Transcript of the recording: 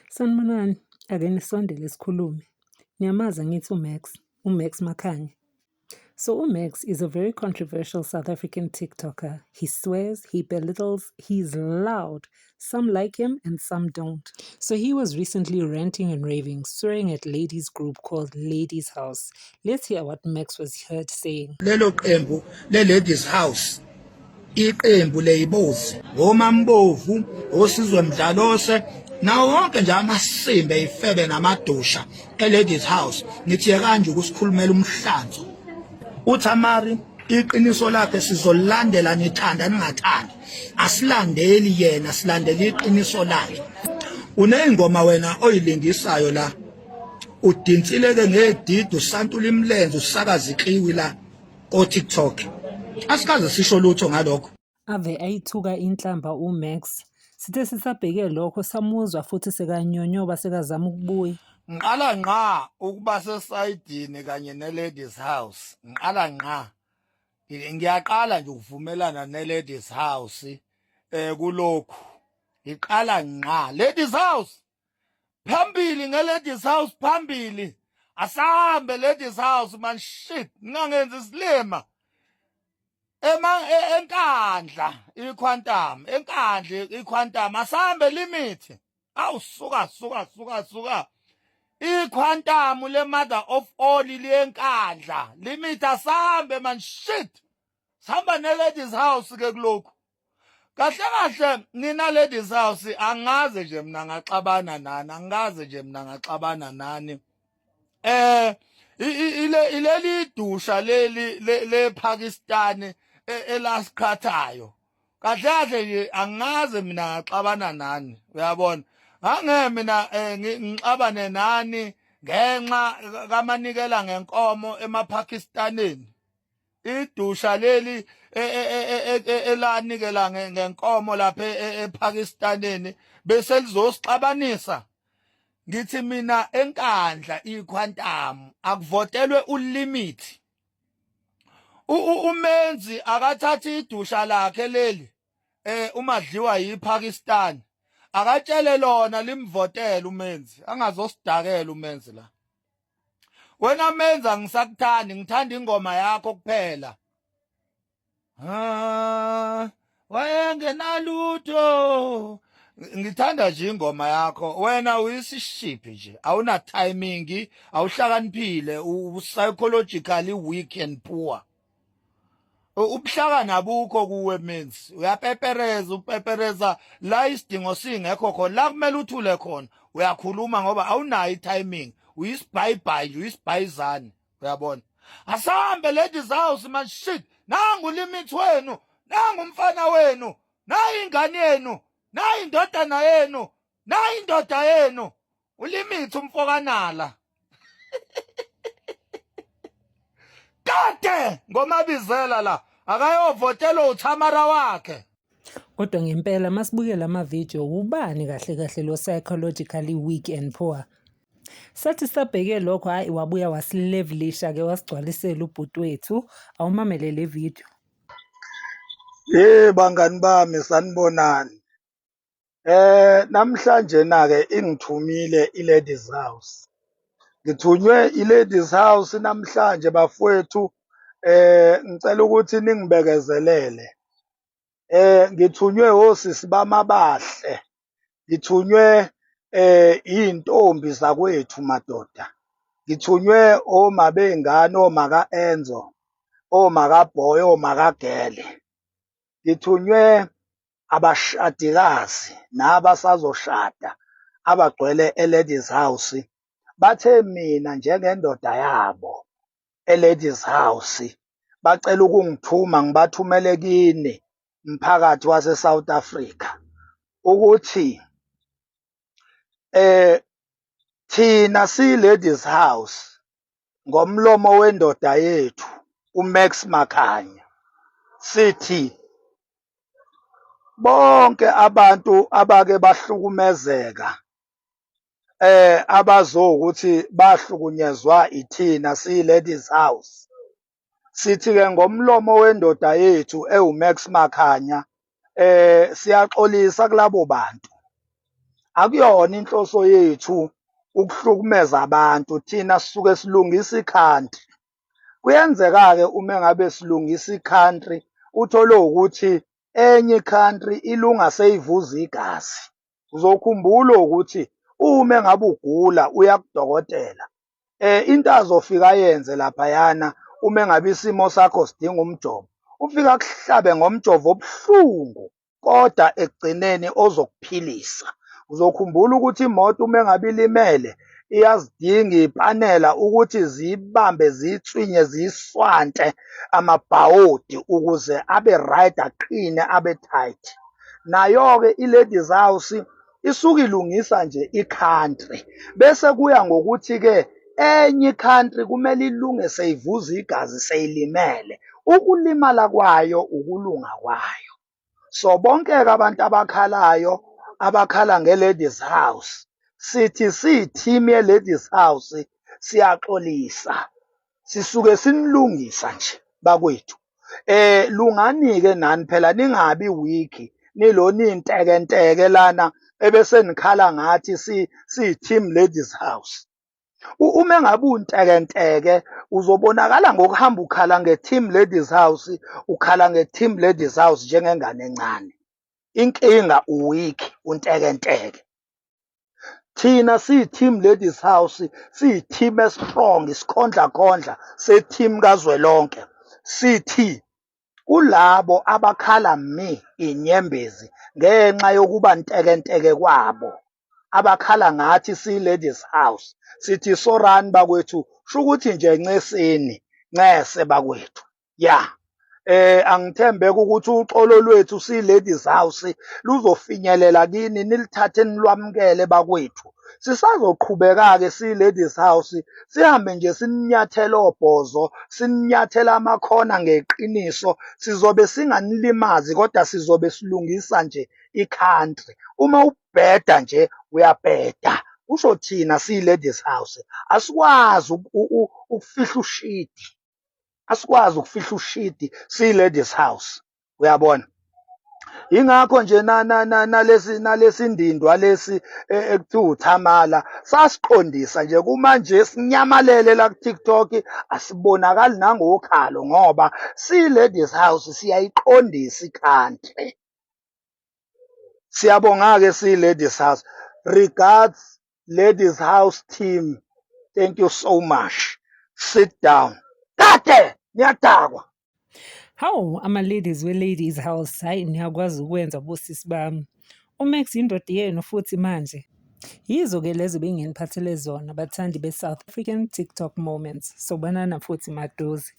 Sanibonani, ake nisondele sikhulume. Niyamazi ngithi uMax Makhanya. So uMax is a very controversial South African TikToker. He swears, he belittles, he's loud. Some like him and some don't. So he was recently ranting and raving, swearing at ladies group called Ladies House. Let's hear what Max was heard saying. Lelo qembu le Ladies House iqembu leyibozi omambovu osizwe mdlalose nawo wonke nje amasimbe ifebe namadusha eLadies House ngithi kanje ukusikhulumela umhlanzo uThamari iqiniso lakhe sizolandela nithanda ningathandi asilandeli yena silandela iqiniso lakhe unengoma wena oyilingisayo la udinsileke ngedidi usantula imlenze usakaza iqiwi la ko TikTok asikaze sisho lutho ngalokho Ave ayithuka inhlamba uMax. Sithe sisabheke lokho samuzwa futhi sekanyonyoba sekazama ukubuya. Ngiqala ngqa ukuba sesayidini kanye neLadies House. Ngiqala ngqa. Ngiyaqala nje ukuvumelana neLadies House kulokhu. Ngiqala ngqa. Ladies House. Phambili ngeLadies House phambili. Asahambe Ladies House man shit. Ngingangenza isilima. Enkandla iQuantum. Enkandla iQuantum asahambe limit. Awu suka. iQuantum le mother of all liyenkandla limit asambe man shit sihamba neLadies House ke kulokhu kahle nina Ladies House angaze nje mina ngaxabana nani angaze nje mina ngaxabana nani ileli dusha leli le Pakistan elasikhathayo kahle nje angaze mina ngaxabana nani uyabona Ange mina ngixabane nani ngenxa kamanikela ngenkomo emaPakistaneni idusha leli elanikela ngenkomo lapha ePakistaneni bese lizosixabanisa ngithi mina enkandla iQuantum akuvotelwe ulimit umenzi akathathi idusha lakhe leli umadliwa yiPakistan akatshele lona limvotela umenzi angazosidakela umenzi la wena menza ngisakuthandi ngithanda ingoma yakho kuphela wayengenalutho ngithanda nje ingoma yakho wena uyisishiphi nje awuna timing awuhlakaniphile psychologically weak and poor ubuhlaka nabukho kuwe menzi uyapepereza upepereza la isidingo singekho khona la kumele uthule khona uyakhuluma ngoba awunayo itiming uyisibhayibhayi uyisibhayizane uyabona asahambe Ladies House man shit nangu limit wenu nangu umfana wenu nayi ingane yenu nayi indodana yenu nayi indoda yenu ulimit umfokanala kade ngomabizela la akayovotela uThamara wakhe Kodwa ngempela masibukela ama-video ubani kahle lo psychologically weak and poor. Sathi sabheke lokho hayi wabuya wasilevelisha ke wasigcwalisela ubhuti wethu awumamele le video. Bangani bami sanibonani namhlanje na ke ingithumile iLadies House ngithunywe iLadies House namhlanje bafowethu ngicela ukuthi ningibekezelele ngithunywe osisi bamabahle ngithunywe intombi zakwethu madoda ngithunywe omabengane omaka Enzo omaka Boy omaka Gele ngithunywe abashadikazi nabasazoshada abagcwele eLadies House bathe mina njengendoda yabo eLadies House bacela ukungithuma ngibathumele kini umphakathi wase South Africa ukuthi thina siLadies House ngomlomo wendoda yethu uMax Makhanya sithi bonke abantu abake bahlukumezeka abazokuthi bahlukunyezwa ithina siLadies House sithi ke ngomlomo wendoda yethu uMax Makhanya siyaxolisa kulabo bantu akuyona inhloso yethu ukuhlukumeza abantu, thina sisuke silungisa i-country. Kuyenzeka-ke uma ngabe silungisa i-country uthole ukuthi enye i-country ilunga seyivuza igazi. Uzokhumbula ukuthi uma ngabe ugula uya kudokotela, into azofika ayenze laphayana uma ngabe isimo sakho sidinga umjovo, ufika akuhlabe ngomjovo obuhlungu kodwa ekugcineni ozokuphilisa. Uzokhumbula ukuthi imoto uma ngabe ilimele iyazidinga iy'panela ukuthi ziyibambe ziyithwinye ziyiswante amabhawodi ukuze abe right aqine abe tight. Nayo-ke i-Ladies House isuke ilungisa nje i-country bese kuya ngokuthi-ke enye i-country kumele ilunge seyivuza igazi seyilimele. Ukulimala kwayo ukulunga kwayo. So bonke-ke abantu abakhalayo abakhala nge-Ladies House sithi siyithimu ye-Ladies House siyaxolisa, sisuke sinilungisa nje bakwethu. Lungani-ke nani phela ningabi wiki nilona iy'ntekenteke lana ebese nikhala ngathi siyithimu Ladies House. Uma ngabe untekenteke uzobonakala ngokuhamba ukhala nge-team Ladies House, ukhala nge-team Ladies House njengengane encane. Inkinga uwiki untekenteke. Thina siyi-team Ladies House siyi-team estrong isikhondlakhondla se-team kazwelonke. Sithi kulabo abakhala inyembezi ngenxa yokuba ntekenteke kwabo, abakhala ngathi siyi-Ladies House, sithi sorani bakwethu, shukuthi nje nceseni ncese bakwethu. Ya. Angithembeka ukuthi uxolo lwethu siyi-Ladies House luzofinyelela kini nilithathe nilwamukele bakwethu. Sisazoqhubeka-ke siyi-Ladies House sihambe nje sininyathela obhozo, sininyathela amakhona ngeqiniso, sizobe singanilimazi kodwa sizobe silungisa nje i-country. Uma ubheda nje uyabheda. Kusho thina siyi-Ladies House asikwazi ukufihla ushidi. Asikwazi ukufihla ushidi siyi-Ladies House. Uyabona? Yingakho nje nalesi ndindwa lesi ekuthiwa uThamala sasiqondisa nje kumanje sinyamalele la ku-TikTok asibonakali nangokhalo ngoba siyi-Ladies House siyayiqondisa i-country. Siyabonga-ke siyi-Ladies House. Regards Ladies House team. Thank you so much. Sit down. Kade niyadakwa. Hawu, ama-ladies we-Ladies House, hhayi niyakwazi ukwenza bosisi bami. UMax indoda yenu futhi manje. Yizo-ke lezo benginiphathele zona bathandi be-South African TikTok moments. Sobonana futhi maduze.